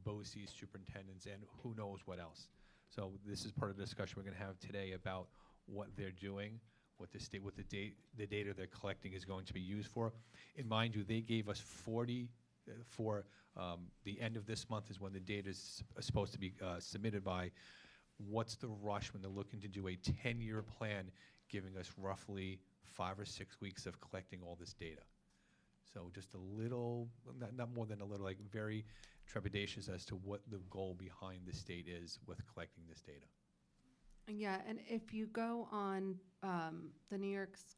BOCES superintendents and who knows what else. So this is part of the discussion we're going to have today about what they're doing, what the state, what the data they're collecting is going to be used for. And mind you, they gave us 40 for the end of this month is when the data is supposed to be submitted by. What's the rush when they're looking to do a 10-year plan, giving us roughly 5 or 6 weeks of collecting all this data? So just a little, not more than a little, like very trepidatious as to what the goal behind the state is with collecting this data. Yeah, and if you go on the New York State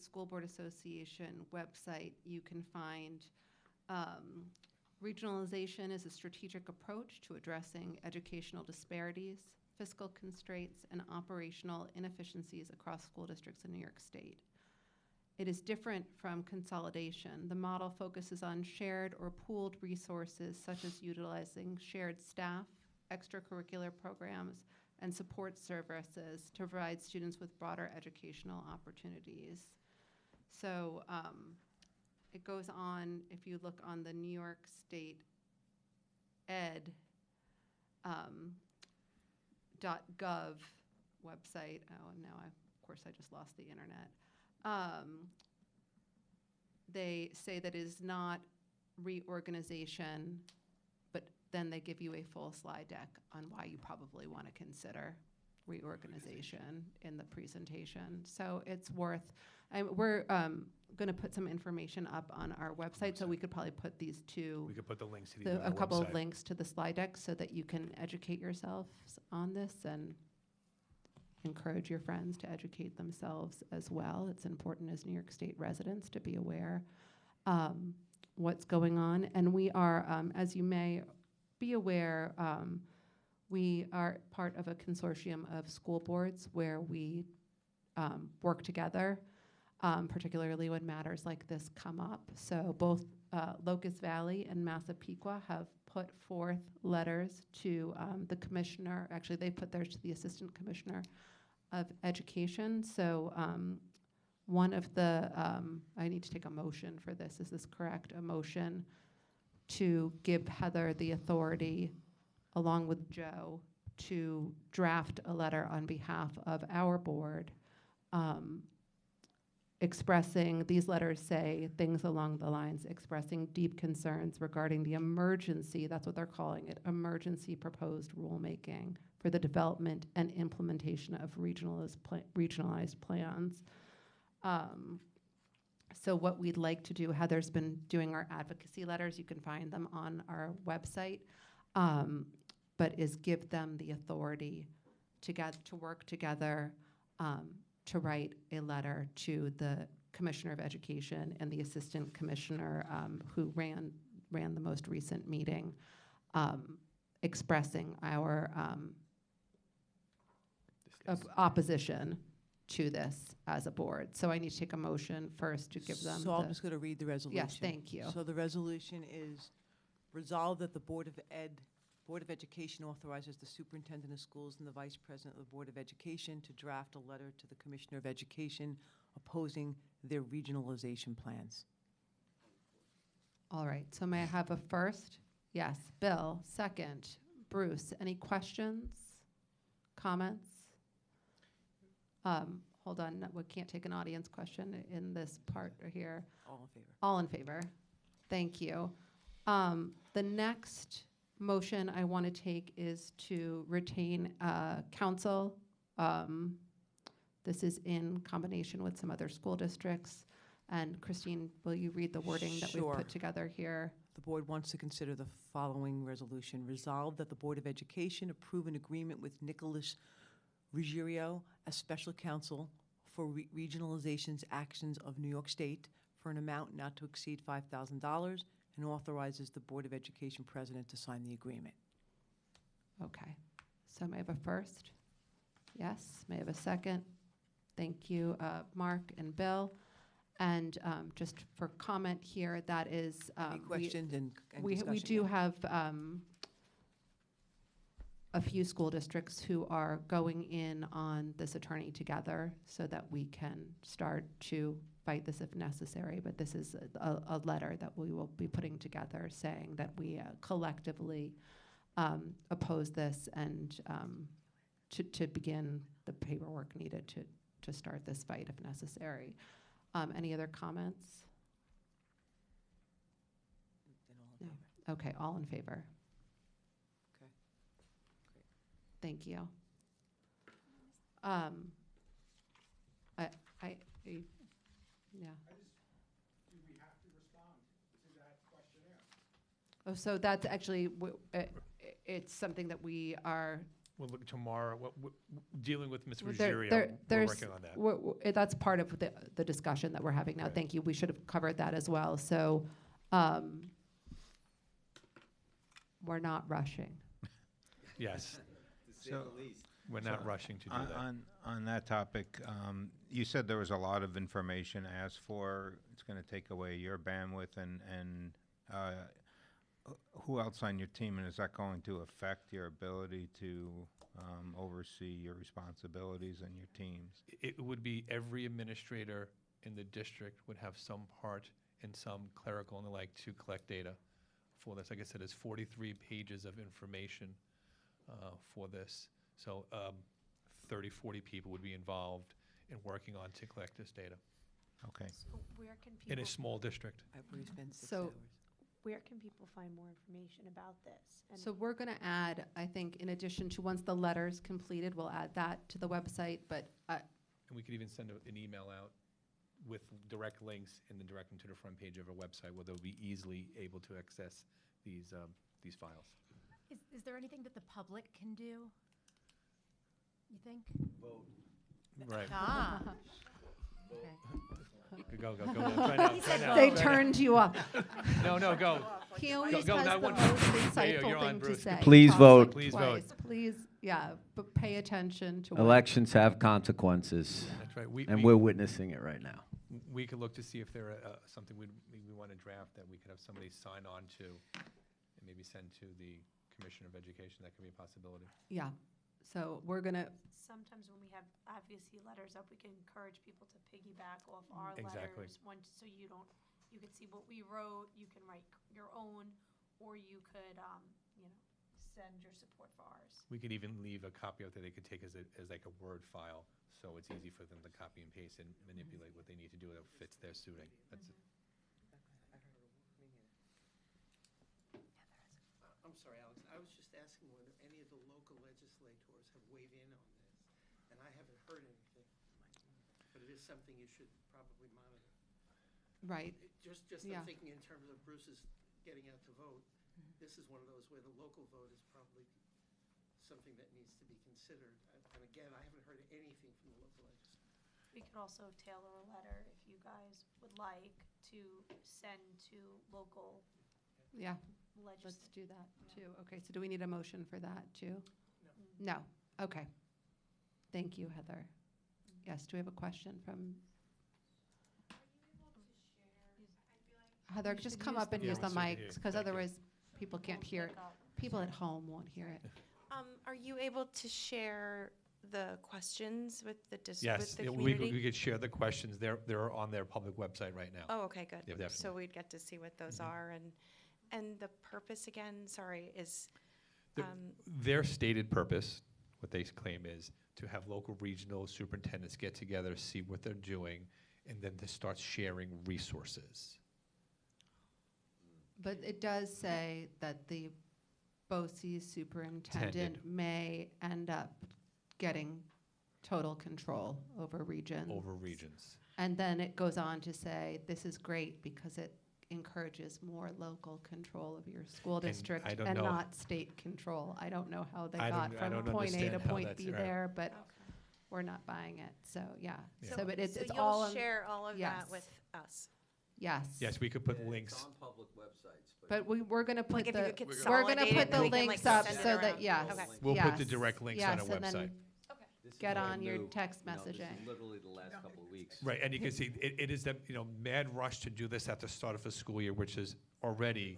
School Board Association website, you can find regionalization is a strategic approach to addressing educational disparities, fiscal constraints, and operational inefficiencies across school districts in New York State. It is different from consolidation. The model focuses on shared or pooled resources, such as utilizing shared staff, extracurricular programs, and support services to provide students with broader educational opportunities. So it goes on, if you look on the New York State Ed .gov website. Oh, and now of course I just lost the internet. They say that it is not reorganization, but then they give you a full slide deck on why you probably want to consider reorganization in the presentation. So it's worth, we're going to put some information up on our website, so we could probably put these two. We could put the links to these on our a couple website. of links to the slide deck so that you can educate yourselves on this and encourage your friends to educate themselves as well. It's important as New York State residents to be aware what's going on. And we are, as you may be aware, we are part of a consortium of school boards where we work together, particularly when matters like this come up. So both Locust Valley and Massapequa have put forth letters to the commissioner. Actually, they put theirs to the assistant commissioner of education. So one of the, I need to take a motion for this. Is this correct? A motion to give Heather the authority, along with Joe, to draft a letter on behalf of our board expressing, these letters say things along the lines, expressing deep concerns regarding the emergency, that's what they're calling it, emergency proposed rulemaking for the development and implementation of regionalized plans. So what we'd like to do, Heather's been doing our advocacy letters, you can find them on our website, but is give them the authority to work together to write a letter to the Commissioner of Education and the Assistant Commissioner who ran the most recent meeting, expressing our opposition to this as a board. So I need to take a motion first to give them So I'm just going to read the resolution. Yes, thank you. So the resolution is Resolved that the Board of Education authorizes the Superintendent of Schools and the Vice President of the Board of Education to draft a letter to the Commissioner of Education opposing their regionalization plans. All right, so may I have a first? Yes, Bill, second. Bruce, any questions, comments? Hold on, we can't take an audience question in this part here. All in favor? All in favor? Thank you. The next motion I want to take is to retain counsel. This is in combination with some other school districts. And Christine, will you read the wording that we've Sure. put together here? The board wants to consider the following resolution. Resolved that the Board of Education approve an agreement with Nicholas Ruggiero as special counsel for regionalization's actions of New York State for an amount not to exceed $5,000 and authorizes the Board of Education president to sign the agreement. Okay, so may I have a first? Yes, may I have a second? Thank you, Mark and Bill. And just for comment here, that is. Any questions and We discussion? do Yeah. have a few school districts who are going in on this attorney together so that we can start to fight this if necessary. But this is a letter that we will be putting together saying that we collectively oppose this and to begin the paperwork needed to start this fight if necessary. Any other comments? Then all in No. favor? Okay, all in favor? Okay. Great. Thank you. Yeah. Do we have to respond to that questionnaire? Oh, so that's actually, it's something that we are. We'll look tomorrow, dealing with Ms. There- Ruggiero, there- we're there's- working on that. That's part of the discussion that we're having now. Right. Thank you. We should have covered that as well. So we're not rushing. Yes, So, we're not rushing to do that. On that topic, you said there was a lot of information asked for. It's going to take away your bandwidth, and who else on your team, and is that going to affect your ability to oversee your responsibilities and your teams? It would be every administrator in the district would have some part and some clerical and the like to collect data for this. Like I said, there's 43 pages of information for this. So 30, 40 people would be involved in working on to collect this data Okay. So where can in people, a small district. I've already spent 6 So- hours. where can people find more information about this? And So we're going to add, I think, in addition to once the letter's completed, we'll add that to the website. But And we could even send an email out with direct links and then direct them to the front page of our website where they'll be easily able to access these files. Is there anything that the public can do, you think? Right. Ah. Okay. Go. Try now, He try said now. they vote. turned you off. No, go. He always go, has not the one- most There you go, insightful you're on, thing to Bruce. say. Please Talks vote. like Please twice. vote. Please, yeah, but pay attention to what. Elections have consequences, That's right. and we're witnessing it right now. We could look to see if there are something we want to draft that we could have somebody sign on to and maybe send to the Commissioner of Education. That could be a possibility. Yeah, so we're going to, sometimes when we have advocacy letters up, we can encourage people to piggyback off our Exactly. letters. So you can see what we wrote, you can write your own, or you could, send your support for ours. We could even leave a copy of that they could take as like a Word file, so it's easy for them to copy and paste and manipulate what they need to do that fits their suiting. That's it. I'm sorry, Alex, I was just asking whether any of the local legislators have weighed in on this, and I haven't heard anything. But it is something you should probably monitor. right, Just Yeah. I'm thinking in terms of Bruce's getting out to vote, this is one of those where the local vote is probably something that needs to be considered. And again, I haven't heard anything from the local legislators. We could also tailor a letter, if you guys would like, to send to local yeah, let's legislators. do that too. Okay, so do we need a motion for that too? No, okay. Thank you, Heather. Yes, do we have a question from? Heather, You just should come use up and the use the mic. Yeah, we mics, should because hear you. otherwise people can't hear it. People at home won't hear it. Are you able to share the questions with the with Yes, the yeah, community? we could share the questions. They're on their public website right now. Oh, okay, good. Yeah, definitely. So we'd get to see what those are, and the purpose again, sorry, is, Their stated purpose, what they claim is to have local regional superintendents get together, see what they're doing, and then to start sharing resources. But it does say that the BOCES superintendent Tended. may end up getting total control over regions. Over regions. And then it goes on to say, this is great because it encourages more local control of your school And district I don't and know- not state control. I don't know how they I got don't from point A to understand how point that's B right. there, but okay. we're not buying it. So, yeah. Yeah. So, but it's So all, you'll on- share all of yes. that with us? yes. Yes, we could put links. It's on public websites, But we're going to put Like if you the, could we're going to consolidate put it, the we can, like, links up send it so that, around. yes. Okay. We'll put the yes, direct links on yes, our and then website. This is get like a on your new- text you know, this messaging. is literally the last couple of weeks. Right, and you can see, it is that, mad rush to do this at the start of a school year, which is already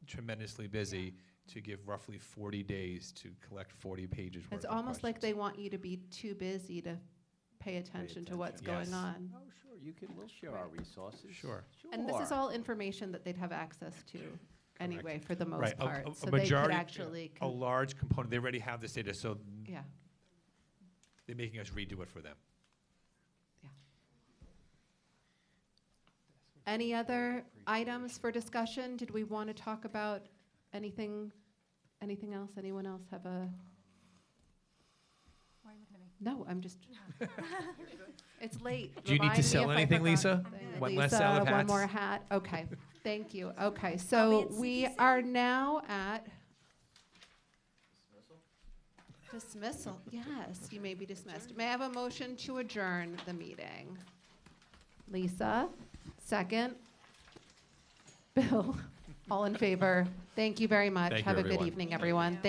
tremendously busy, to give roughly 40 days to collect 40 pages worth It's of almost like they questions. want you to be too busy to pay attention to what's going Yes. on. Oh, sure, we'll share our resources. Sure. And this is all information that they'd have access to anyway, for the most Right, part. a So they could majority, actually, a large component, they already have this data, so yeah. they're making us redo it for them. Any other items for discussion? Did we want to talk about anything else? Anyone else have a? Why are you looking at me? No, I'm just. It's late. Do you need to Remind me sell if I anything, forgot Lisa? something. One less sale of Lisa, one more hats? hat. Okay, thank you. Okay, I'll so be at we CPC. are now at dismissal. Yes, you may be dismissed. May I have a motion to adjourn the meeting? Lisa, second. Bill, all in favor? Thank you very much. Thank you, Have a good everyone. evening, everyone.